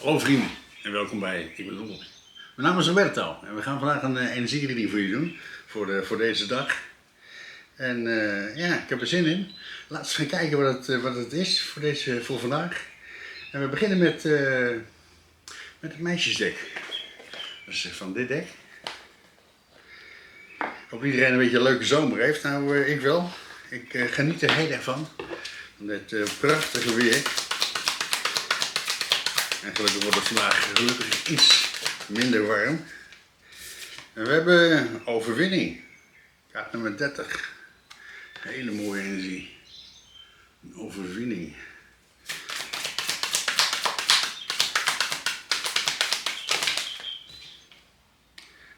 Hallo vrienden en welkom bij Ik ben Robert. Mijn naam is Roberto en we gaan vandaag een energiereading voor je doen voor deze dag. En ja, ik heb er zin in. Laten we gaan kijken wat het is voor vandaag. En we beginnen met het meisjesdek. Dat is van dit dek. Ik hoop iedereen een beetje een leuke zomer heeft. Nou, ik wel. Ik geniet er heel erg van dit prachtige weer. En gelukkig wordt het vandaag iets minder warm. En we hebben overwinning. Kaart nummer 30. Hele mooie energie. Een overwinning.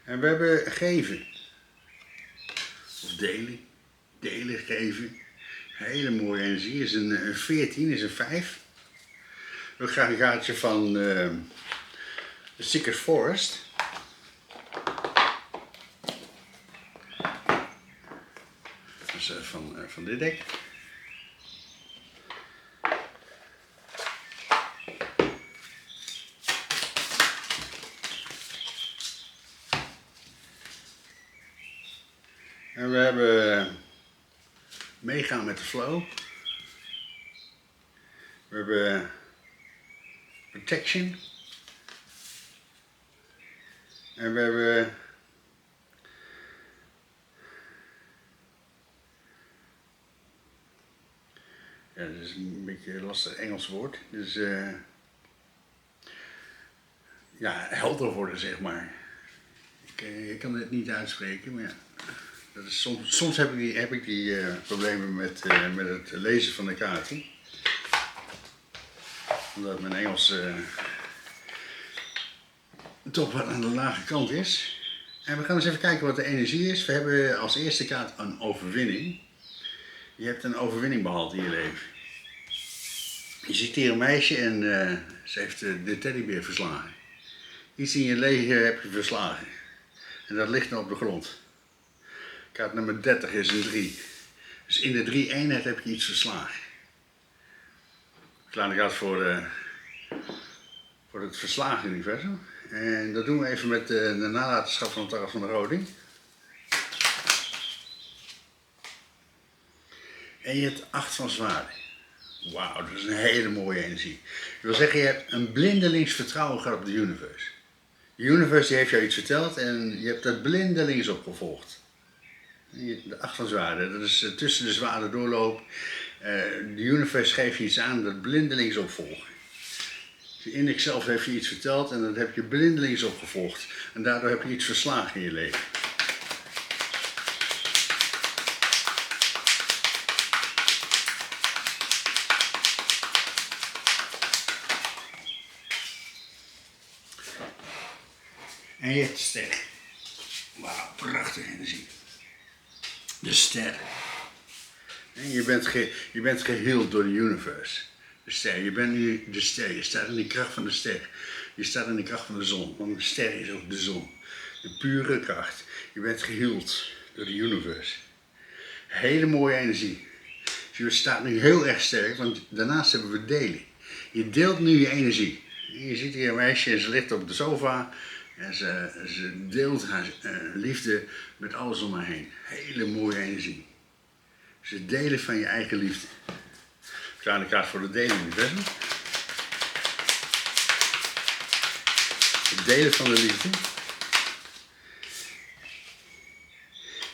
En we hebben geven. Of delen. Delen, geven. Hele mooie energie. Is een 14, is een 5. Ik graag een kaartje van The Secret Forest. Dat is van dit dek. En we hebben meegaan met de flow. We hebben protection. En we hebben ja, dat is een beetje een lastig Engels woord. Dus ja, helder worden zeg maar. Ik kan het niet uitspreken, maar ja. Dat is soms heb ik die problemen met het lezen van de kaarten. Omdat mijn Engels toch wat aan de lage kant is. En we gaan eens even kijken wat de energie is. We hebben als eerste kaart een overwinning. Je hebt een overwinning behaald in je leven. Je ziet hier een meisje en ze heeft de teddybeer verslagen. Iets in je leven heb je verslagen. En dat ligt nou op de grond. Kaart nummer 30 is een 3. Dus in de 3 eenheid heb je iets verslagen. Kleine kaart voor het verslagen universum. En dat doen we even met de nalatenschap van het tarot van de Roding. En je hebt 8 van zwaarden. Wauw, dat is een hele mooie energie. Dat wil zeggen, je hebt een blindelings vertrouwen gehad op de universe. De universe die heeft jou iets verteld en je hebt dat blindelings opgevolgd. De 8 van zwaarden, dat is tussen de zwaarden doorloop. De universe geeft je iets aan dat blindelings opvolgen. Je index zelf heeft je iets verteld en dat heb je blindelings opgevolgd. En daardoor heb je iets verslagen in je leven. En je hebt de ster. Wauw, prachtige energie. De ster. En je bent geheeld door de universe. De ster, je bent nu de ster, je staat in de kracht van de ster. Je staat in de kracht van de zon, want de ster is ook de zon. De pure kracht. Je bent geheeld door de universe. Hele mooie energie. Dus je staat nu heel erg sterk, want daarnaast hebben we delen. Je deelt nu je energie. Je ziet hier een meisje en ze ligt op de sofa. En ze deelt haar liefde met alles om haar heen. Hele mooie energie. Ze delen van je eigen liefde. Kleine kaart voor de delen universum. Het delen van de liefde.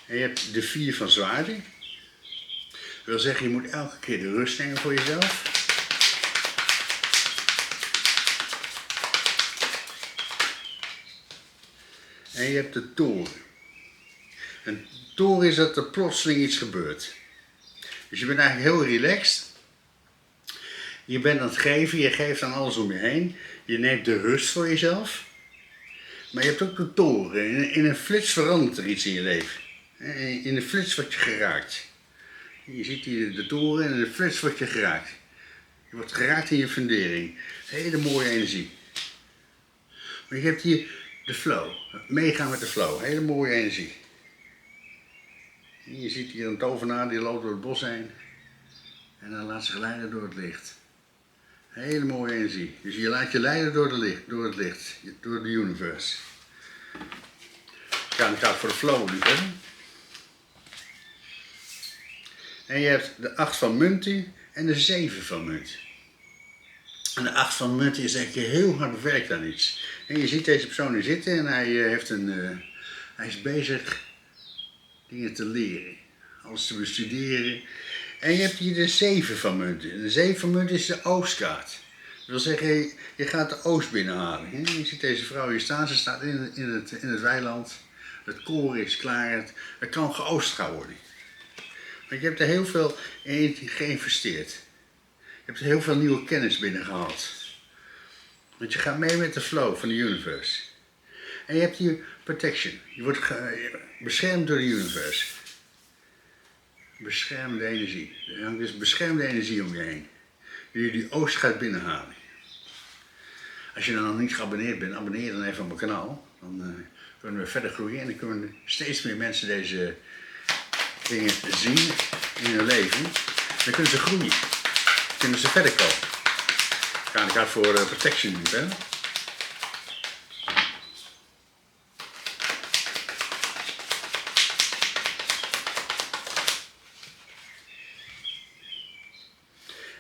En je hebt de 4 van zwaarden. Dat wil zeggen, je moet elke keer de rust nemen voor jezelf. En je hebt de toren. Een toren is dat er plotseling iets gebeurt. Dus je bent eigenlijk heel relaxed. Je bent aan het geven, je geeft aan alles om je heen. Je neemt de rust voor jezelf. Maar je hebt ook de toren. In een flits verandert er iets in je leven. In een flits word je geraakt. Je ziet hier de toren en in een flits word je geraakt. Je wordt geraakt in je fundering. Hele mooie energie. Maar je hebt hier de flow. Meegaan met de flow. Hele mooie energie. Je ziet hier een tovenaar die loopt door het bos heen. En dan laat zich leiden door het licht. Hele mooie energie. Dus je laat je leiden door het licht, door de universe. Dan gaat voor de flow nu verder. En je hebt de 8 van munten en de 7 van munten. En de 8 van munten is dat je heel hard bewerkt aan iets. En je ziet deze persoon hier zitten en hij is bezig dingen te leren. Alles te bestuderen. En je hebt hier de 7 van munten. En de 7 van munten is de oostkaart. Dat wil zeggen, je gaat de oost binnenhalen. Je ziet deze vrouw hier staan, ze staat in het weiland. Het koren is klaar, het kan geoost gaan worden. Want je hebt er heel veel in geïnvesteerd. Je hebt er heel veel nieuwe kennis binnengehaald. Want je gaat mee met de flow van de universe. En je hebt hier protection. Je wordt beschermd door de universe. Beschermde energie. Er hangt dus beschermde energie om je heen. Die oost gaat binnenhalen. Als je dan nog niet geabonneerd bent, abonneer dan even op mijn kanaal. Dan kunnen we verder groeien en dan kunnen steeds meer mensen deze dingen zien in hun leven. Dan kunnen ze groeien. Dan kunnen ze verder komen. Ik ga voor protection nu verder.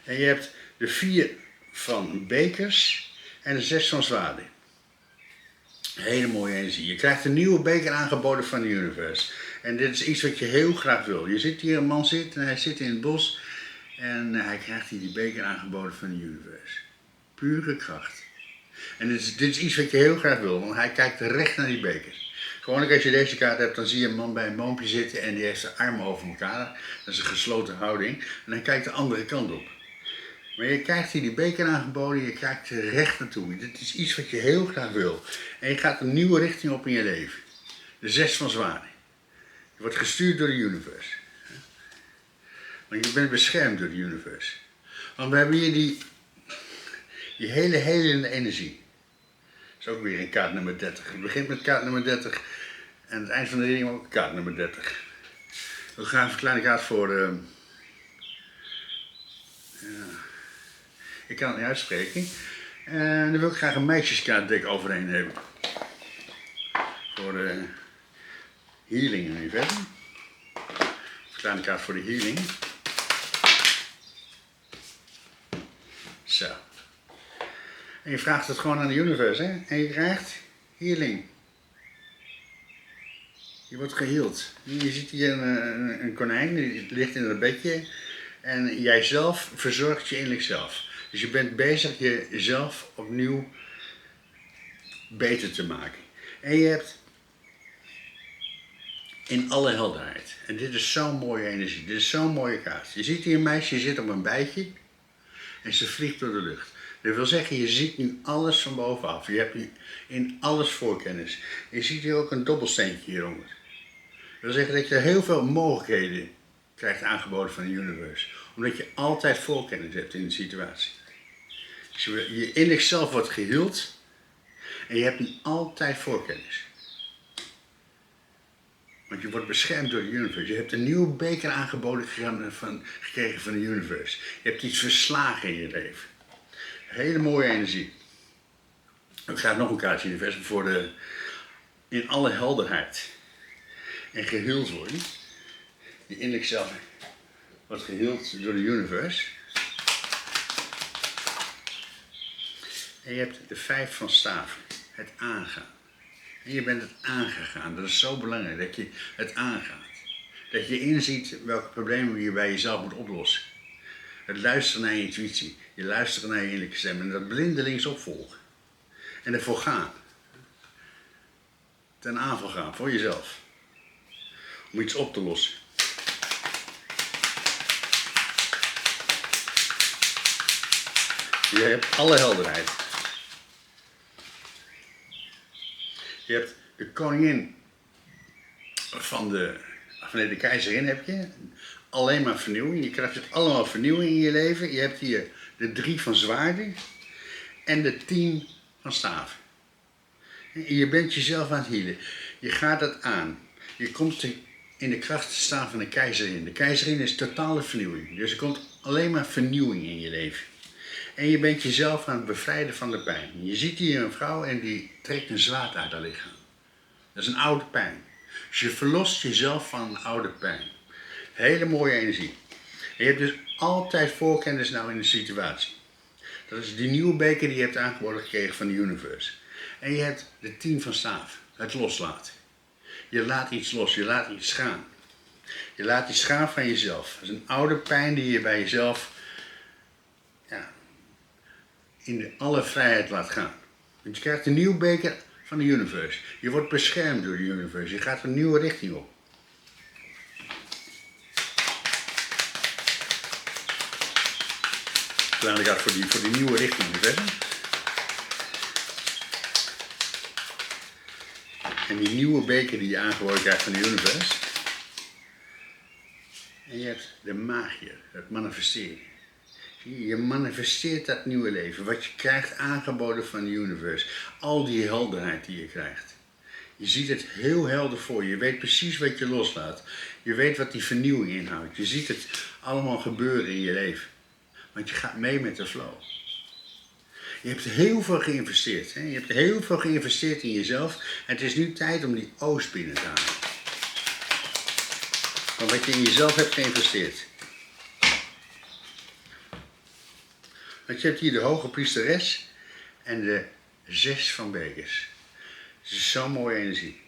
En je hebt de 4 van bekers en de 6 van zwaarden. Hele mooie energie. Je krijgt een nieuwe beker aangeboden van de universe. En dit is iets wat je heel graag wil. Je ziet hier, een man zit en hij zit in het bos. En hij krijgt hier die beker aangeboden van de universe. Pure kracht. En dit is iets wat je heel graag wil, want hij kijkt recht naar die beker. Gewoon als je deze kaart hebt, dan zie je een man bij een boompje zitten en die heeft zijn armen over elkaar. Dat is een gesloten houding. En hij kijkt de andere kant op. Maar je krijgt hier die beker aangeboden, je kijkt er recht naartoe. Dit is iets wat je heel graag wil. En je gaat een nieuwe richting op in je leven. De 6 van zwaarden. Je wordt gestuurd door de universe. Want je bent beschermd door de universe. Want we hebben hier die hele helende energie. Dat is ook weer een kaart nummer 30. Het begint met kaart nummer 30 en aan het eind van de reading ook kaart nummer 30. We gaan even een kleine kaart voor... ik kan het niet uitspreken. En dan wil ik graag een meisjeskaartdek overheen hebben. Voor de healing nu verder. Een kleine kaart voor de healing. Zo. En je vraagt het gewoon aan de universe, hè? En je krijgt healing. Je wordt geheeld. Je ziet hier een konijn, die ligt in het bedje. En jijzelf verzorgt je innerlijk zelf. Dus je bent bezig jezelf opnieuw beter te maken. En je hebt in alle helderheid. En dit is zo'n mooie energie. Dit is zo'n mooie kaart. Je ziet hier een meisje, die zit op een bijtje. En ze vliegt door de lucht. Dat wil zeggen, je ziet nu alles van bovenaf. Je hebt nu in alles voorkennis. Je ziet hier ook een dobbelsteentje hieronder. Dat wil zeggen dat je heel veel mogelijkheden krijgt aangeboden van de universe. Omdat je altijd voorkennis hebt in de situatie. Dus je innerlijk zelf wordt geheeld. En je hebt nu altijd voorkennis. Want je wordt beschermd door de universe. Je hebt een nieuwe beker aangeboden gekregen van de universe. Je hebt iets verslagen in je leven. Hele mooie energie. Ik ga nog een kaartje in de universum voor de in alle helderheid. En geheeld worden. Je innerlijk zelf wordt geheeld door de universe. En je hebt de 5 van staven. Het aangaan. En je bent het aangegaan. Dat is zo belangrijk dat je het aangaat. Dat je inziet welke problemen je bij jezelf moet oplossen. Het luisteren naar je intuïtie. Je luisteren naar je innerlijke stem. En dat blindelings opvolgen. En ervoor gaan. Ten aanval gaan voor jezelf. Om iets op te lossen. Je hebt alle helderheid. Je hebt de koningin de keizerin heb je. Alleen maar vernieuwing. Je krijgt dus allemaal vernieuwing in je leven. Je hebt hier de 3 van zwaarden. En de 10 van staven. Je bent jezelf aan het healen. Je gaat het aan. Je komt in de kracht te staan van de keizerin. De keizerin is totale vernieuwing. Dus er komt alleen maar vernieuwing in je leven. En je bent jezelf aan het bevrijden van de pijn. Je ziet hier een vrouw en die trekt een zwaard uit haar lichaam. Dat is een oude pijn. Dus je verlost jezelf van een oude pijn. Hele mooie energie. En je hebt dus altijd voorkennis nou in de situatie. Dat is die nieuwe beker die je hebt aangeboden gekregen van de universe. En je hebt de 10 van staaf. Het loslaten. Je laat iets los, je laat iets gaan. Je laat iets gaan van jezelf. Dat is een oude pijn die je bij jezelf in alle vrijheid laat gaan. Want je krijgt een nieuwe beker van de universe. Je wordt beschermd door de universe. Je gaat een nieuwe richting op. Laat ik uit voor die nieuwe richting universum. En die nieuwe beker die je aangeboden krijgt van de universe. En je hebt de magie, het manifesteren. Je manifesteert dat nieuwe leven, wat je krijgt aangeboden van de universe. Al die helderheid die je krijgt. Je ziet het heel helder voor je. Je weet precies wat je loslaat. Je weet wat die vernieuwing inhoudt. Je ziet het allemaal gebeuren in je leven. Want je gaat mee met de flow. Je hebt heel veel geïnvesteerd. Hè? Je hebt heel veel geïnvesteerd in jezelf. En het is nu tijd om die oost binnen te halen. Van wat je in jezelf hebt geïnvesteerd. Want je hebt hier de hoge priesteres en de 6 van bekers. Het is zo'n mooie energie.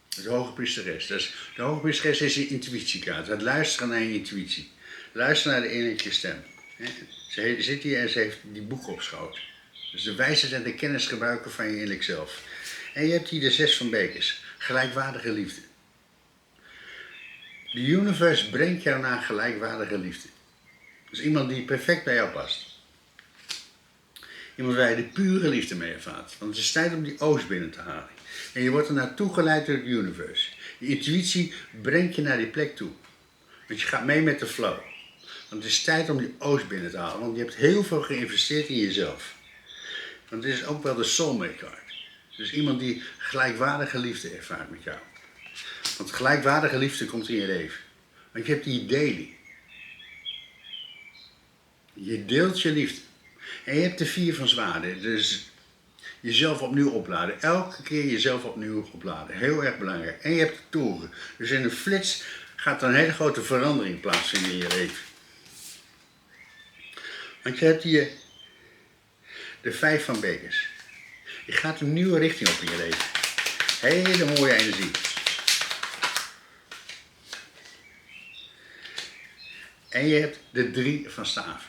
De hoge priesteres. De hoge priesteres is je intuïtiekaart. Het luisteren naar je intuïtie. Luisteren naar de innerlijke stem. Ze zit hier en ze heeft die boek op schoot. Dus de wijsheid en de kennis gebruiken van je innerlijk zelf. En je hebt hier de 6 van bekers. Gelijkwaardige liefde. De universe brengt jou naar gelijkwaardige liefde. Dus iemand die perfect bij jou past. Iemand waar je de pure liefde mee ervaart. Want het is tijd om die oost binnen te halen. En je wordt er naartoe geleid door het universe. Je intuïtie brengt je naar die plek toe. Want je gaat mee met de flow. Want het is tijd om die oost binnen te halen. Want je hebt heel veel geïnvesteerd in jezelf. Want het is ook wel de soulmate card. Dus iemand die gelijkwaardige liefde ervaart met jou. Want gelijkwaardige liefde komt in je leven. Want je hebt die daily. Je deelt je liefde. En je hebt de 4 van zwaarden. Dus jezelf opnieuw opladen. Elke keer jezelf opnieuw opladen. Heel erg belangrijk. En je hebt de toren. Dus in een flits gaat er een hele grote verandering plaatsvinden in je leven. Want je hebt hier de 5 van bekers. Je gaat een nieuwe richting op in je leven. Hele mooie energie. En je hebt de 3 van staaf.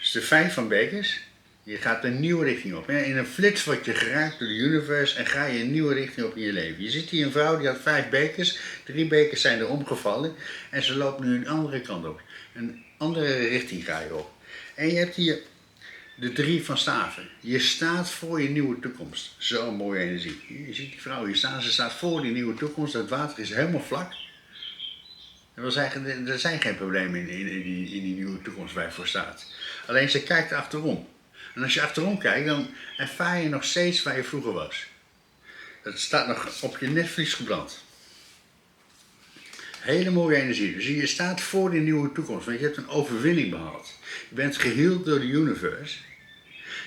Dus de 5 van bekers. Je gaat een nieuwe richting op. In een flits word je geraakt door de universe en ga je een nieuwe richting op in je leven. Je ziet hier een vrouw die had 5 bekers. 3 bekers zijn er omgevallen. En ze loopt nu een andere kant op. Een andere richting ga je op. En je hebt hier de 3 van staven. Je staat voor je nieuwe toekomst. Zo'n mooie energie. Je ziet die vrouw hier staan. Ze staat voor die nieuwe toekomst. Het water is helemaal vlak. Dat wil zeggen, er zijn geen problemen in die nieuwe toekomst waar je voor staat. Alleen ze kijkt achterom. En als je achterom kijkt, dan ervaar je nog steeds waar je vroeger was. Het staat nog op je netvlies gebrand. Hele mooie energie. Dus je staat voor die nieuwe toekomst, want je hebt een overwinning behaald. Je bent geheeld door de universe.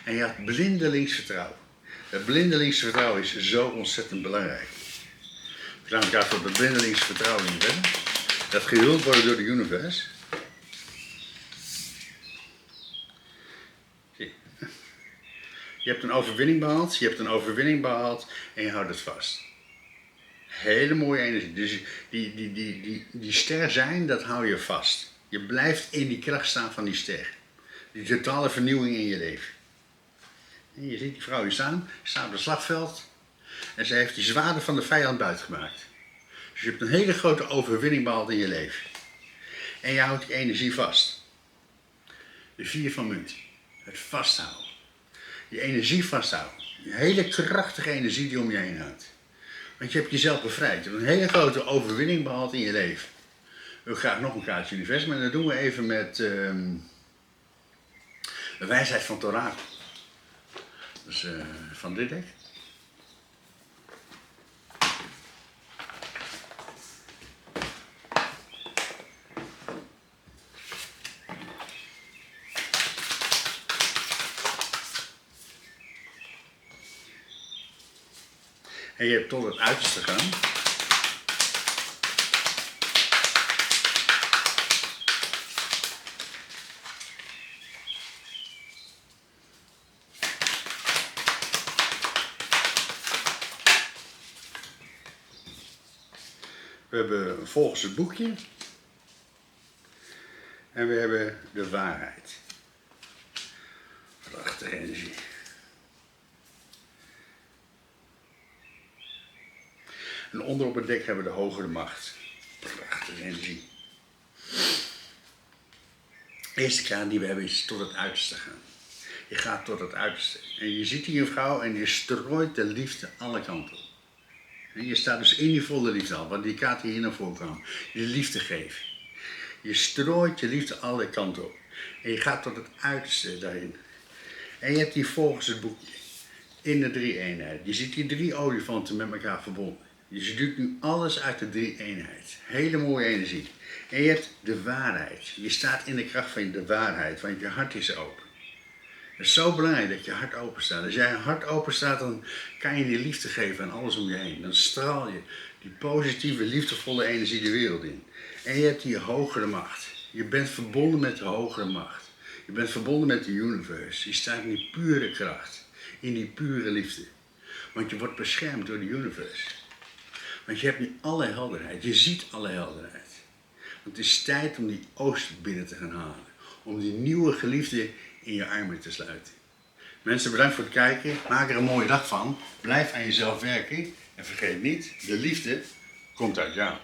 En je hebt blindelings vertrouwen. Het blindelings vertrouwen is zo ontzettend belangrijk. We gaan elkaar voor het blindelings vertrouwen in verder. Dat geheeld worden door de universe. Je hebt een overwinning behaald, je hebt een overwinning behaald en je houdt het vast. Hele mooie energie. Dus die ster zijn, dat hou je vast. Je blijft in die kracht staan van die ster. Die totale vernieuwing in je leven. En je ziet die vrouw hier staan, staat op het slagveld. En ze heeft die zwaarden van de vijand buitgemaakt. Dus je hebt een hele grote overwinning behaald in je leven. En je houdt die energie vast. De 4 van munt. Het vasthouden. Je energie vasthouden. Een hele krachtige energie die om je heen houdt. Want je hebt jezelf bevrijd. Je hebt een hele grote overwinning behaald in je leven. Ik wil graag nog een kaartje universum. En dat doen we even met de wijsheid van Torah. Dus van dit dek. En je hebt tot het uiterste gaan. We hebben volgens het boekje. En we hebben de waarheid. Prachtige energie. En onder op het dek hebben we de hogere macht. Prachtige energie. De eerste kraan die we hebben is tot het uiterste gaan. Je gaat tot het uiterste. En je ziet hier een vrouw en je strooit de liefde alle kanten op. En je staat dus in die volle liefde al, want die kaart die hier naar voren kwam. Je liefde geven. Je strooit je liefde alle kanten op. En je gaat tot het uiterste daarin. En je hebt hier volgens het boekje in de drie eenheid. Je ziet die 3 olifanten met elkaar verbonden. Je ziet nu alles uit de 3 eenheid. Hele mooie energie. En je hebt de waarheid. Je staat in de kracht van de waarheid, want je hart is open. Het is zo belangrijk dat je hart open staat. Als jij hart open staat, dan kan je die liefde geven aan alles om je heen. Dan straal je die positieve, liefdevolle energie de wereld in. En je hebt die hogere macht. Je bent verbonden met de hogere macht. Je bent verbonden met de universe. Je staat in die pure kracht. In die pure liefde. Want je wordt beschermd door de universe. Want je hebt nu alle helderheid. Je ziet alle helderheid. Want het is tijd om die oost binnen te gaan halen. Om die nieuwe geliefde in je armen te sluiten. Mensen, bedankt voor het kijken. Maak er een mooie dag van. Blijf aan jezelf werken. En vergeet niet, de liefde komt uit jou.